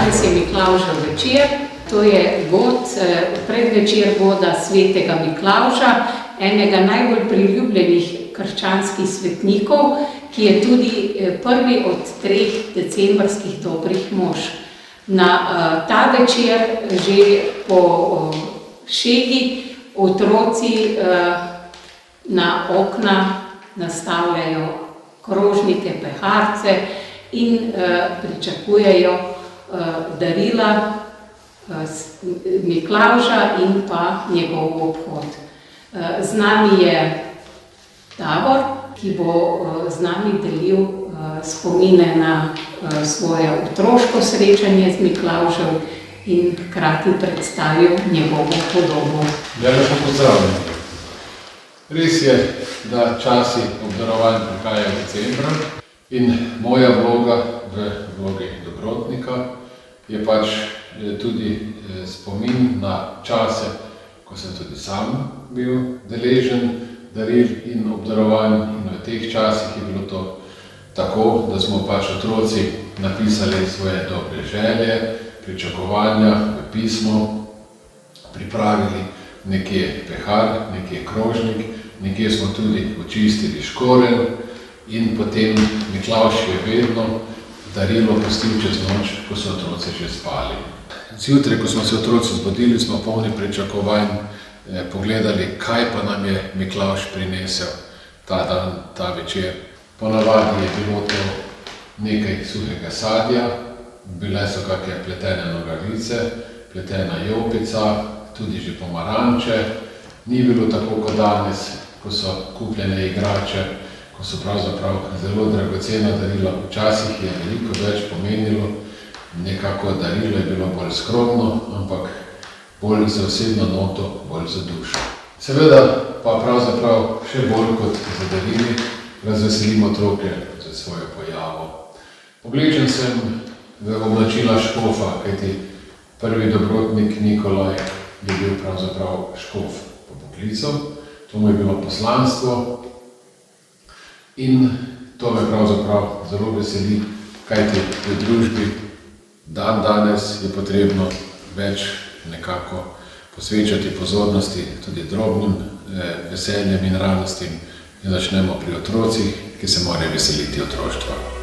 Danes je Miklavžev večer, to je predvečer goda svetega Miklavža, enega najbolj priljubljenih krščanskih svetnikov, ki je tudi prvi od 3 decembrskih dobrih mož. Na ta večer že po šegi otroci na okna nastavljajo krožnike, peharce in pričakujejo darila Miklavža in pa njegov obhod. Z nami je Davor, ki bo z nami delil spomine na svoje otroško srečanje z Miklavžem in hkrati predstavil njegovo podobo. Lepo pozdravljeni. Res je, da časi obdarovanj prihajajo decembra in moja vloga v vlogi dobrotnika je pač tudi spomin na čase, ko sem tudi sam bil deležen daril in obdarovanj, in v teh časih je bilo to tako, da smo pač otroci napisali svoje dobre želje, pričakovanja v pismo, pripravili nekje pehar, nekje krožnik, nekje smo tudi očistili škorenj in potem Miklavž je vedno darilo pustil čez noč, ko so otroci že spali. Zjutraj, ko smo se otroci zbudili, smo polni pričakovanj pogledali, kaj pa nam je Miklavž prinesel ta dan, ta večer. Ponavadi je bilo to nekaj suhega sadja, bile so kakšne pletene nogavice, pletena jopica, tudi že pomaranče. Ni bilo tako kot danes, ko so kupljene igrače, ko so pravzaprav zelo dragocena darila. Včasih je veliko več pomenilo, nekako darilo je bilo bolj skromno, ampak bolj za osebno noto, bolj za dušo. Seveda pa pravzaprav še bolj kot za darili razveselimo otroke za svojo pojavo. Oblečen sem v oblačila škofa, kajti prvi dobrotnik Nikolaj je bil pravzaprav škof po poklicu. To mu je bilo poslanstvo in to me pravzaprav zelo veseli, kajti v družbi danes je potrebno več nekako posvečati pozornosti tudi drobnim veseljem in radostim in začnemo pri otrocih, ki se morajo veseliti otroštva.